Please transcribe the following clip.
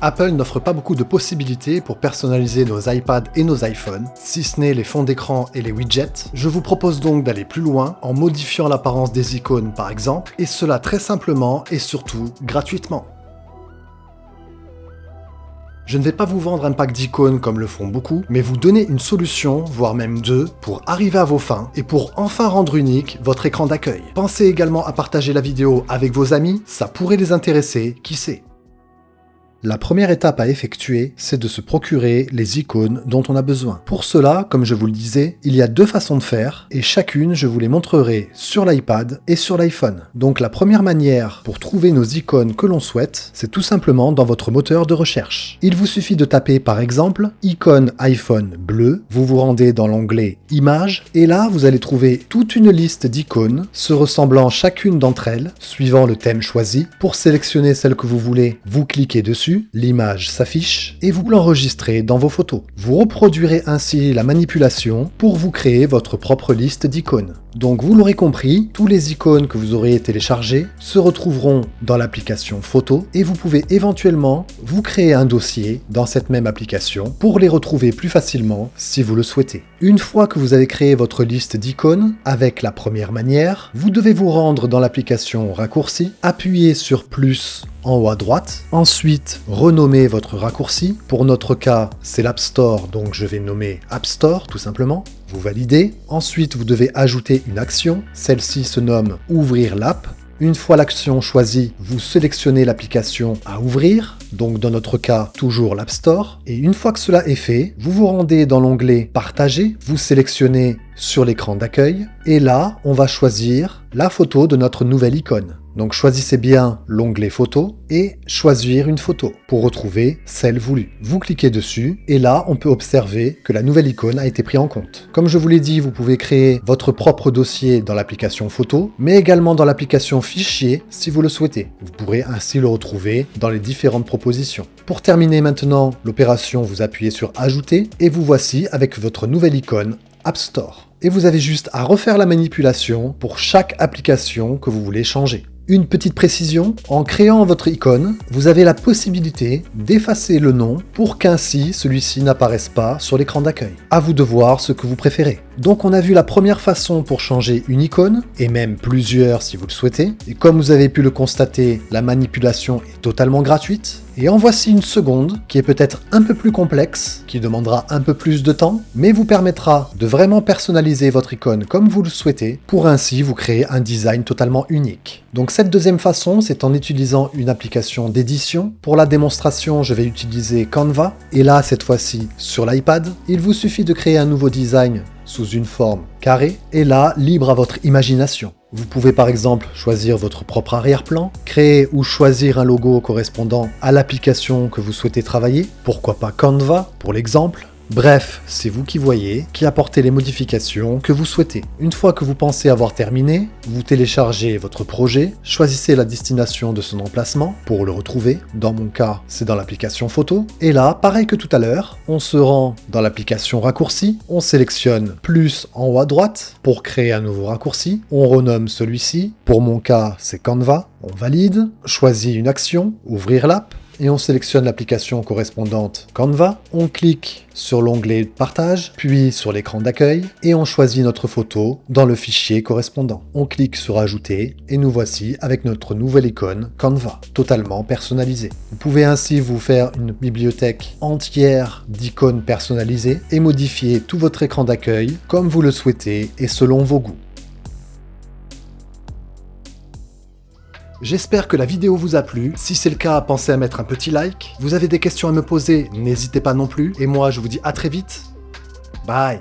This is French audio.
Apple n'offre pas beaucoup de possibilités pour personnaliser nos iPads et nos iPhones, si ce n'est les fonds d'écran et les widgets. Je vous propose donc d'aller plus loin en modifiant l'apparence des icônes par exemple, et cela très simplement et surtout gratuitement. Je ne vais pas vous vendre un pack d'icônes comme le font beaucoup, mais vous donner une solution, voire même deux, pour arriver à vos fins et pour enfin rendre unique votre écran d'accueil. Pensez également à partager la vidéo avec vos amis, ça pourrait les intéresser, qui sait. La première étape à effectuer, c'est de se procurer les icônes dont on a besoin. Pour cela, comme je vous le disais, il y a deux façons de faire, et chacune je vous les montrerai sur l'iPad et sur l'iPhone. Donc la première manière pour trouver nos icônes que l'on souhaite, c'est tout simplement dans votre moteur de recherche. Il vous suffit de taper par exemple « icône iPhone bleu », vous vous rendez dans l'onglet « Images » et là vous allez trouver toute une liste d'icônes se ressemblant chacune d'entre elles, suivant le thème choisi. Pour sélectionner celle que vous voulez, vous cliquez dessus, l'image s'affiche et vous l'enregistrez dans vos photos. Vous reproduirez ainsi la manipulation pour vous créer votre propre liste d'icônes. Donc vous l'aurez compris, tous les icônes que vous aurez téléchargées se retrouveront dans l'application photo et vous pouvez éventuellement vous créer un dossier dans cette même application pour les retrouver plus facilement si vous le souhaitez. Une fois que vous avez créé votre liste d'icônes avec la première manière, vous devez vous rendre dans l'application raccourci, appuyer sur plus en haut à droite, ensuite renommer votre raccourci. Pour notre cas, c'est l'App Store, donc je vais nommer App Store tout simplement. Vous validez. Ensuite, vous devez ajouter une action. Celle-ci se nomme Ouvrir l'app. Une fois l'action choisie, vous sélectionnez l'application à ouvrir, donc dans notre cas, toujours l'App Store. Et une fois que cela est fait, vous vous rendez dans l'onglet Partager, vous sélectionnez sur l'écran d'accueil, et là, on va choisir la photo de notre nouvelle icône. Donc choisissez bien l'onglet photo et choisir une photo pour retrouver celle voulue. Vous cliquez dessus et là on peut observer que la nouvelle icône a été prise en compte. Comme je vous l'ai dit, vous pouvez créer votre propre dossier dans l'application photo, mais également dans l'application fichier si vous le souhaitez. Vous pourrez ainsi le retrouver dans les différentes propositions. Pour terminer maintenant l'opération, vous appuyez sur ajouter et vous voici avec votre nouvelle icône App Store. Et vous avez juste à refaire la manipulation pour chaque application que vous voulez changer. Une petite précision, en créant votre icône, vous avez la possibilité d'effacer le nom pour qu'ainsi celui-ci n'apparaisse pas sur l'écran d'accueil. À vous de voir ce que vous préférez. Donc on a vu la première façon pour changer une icône, et même plusieurs si vous le souhaitez. Et comme vous avez pu le constater, la manipulation est totalement gratuite. Et en voici une seconde, qui est peut-être un peu plus complexe, qui demandera un peu plus de temps, mais vous permettra de vraiment personnaliser votre icône comme vous le souhaitez, pour ainsi vous créer un design totalement unique. Donc cette deuxième façon, c'est en utilisant une application d'édition. Pour la démonstration, je vais utiliser Canva, et là, cette fois-ci, sur l'iPad, il vous suffit de créer un nouveau design sous une forme carrée, et là, libre à votre imagination. Vous pouvez par exemple choisir votre propre arrière-plan, créer ou choisir un logo correspondant à l'application que vous souhaitez travailler, pourquoi pas Canva pour l'exemple. Bref, c'est vous qui voyez, qui apportez les modifications que vous souhaitez. Une fois que vous pensez avoir terminé, vous téléchargez votre projet, choisissez la destination de son emplacement pour le retrouver. Dans mon cas, c'est dans l'application photo. Et là, pareil que tout à l'heure, on se rend dans l'application raccourci, on sélectionne plus en haut à droite pour créer un nouveau raccourci, on renomme celui-ci. Pour mon cas, c'est Canva, on valide, choisit une action, ouvrir l'app, et on sélectionne l'application correspondante Canva, on clique sur l'onglet Partage, puis sur l'écran d'accueil, et on choisit notre photo dans le fichier correspondant. On clique sur Ajouter, et nous voici avec notre nouvelle icône Canva, totalement personnalisée. Vous pouvez ainsi vous faire une bibliothèque entière d'icônes personnalisées et modifier tout votre écran d'accueil comme vous le souhaitez et selon vos goûts. J'espère que la vidéo vous a plu. Si c'est le cas, pensez à mettre un petit like. Vous avez des questions à me poser, n'hésitez pas non plus. Et moi, je vous dis à très vite. Bye.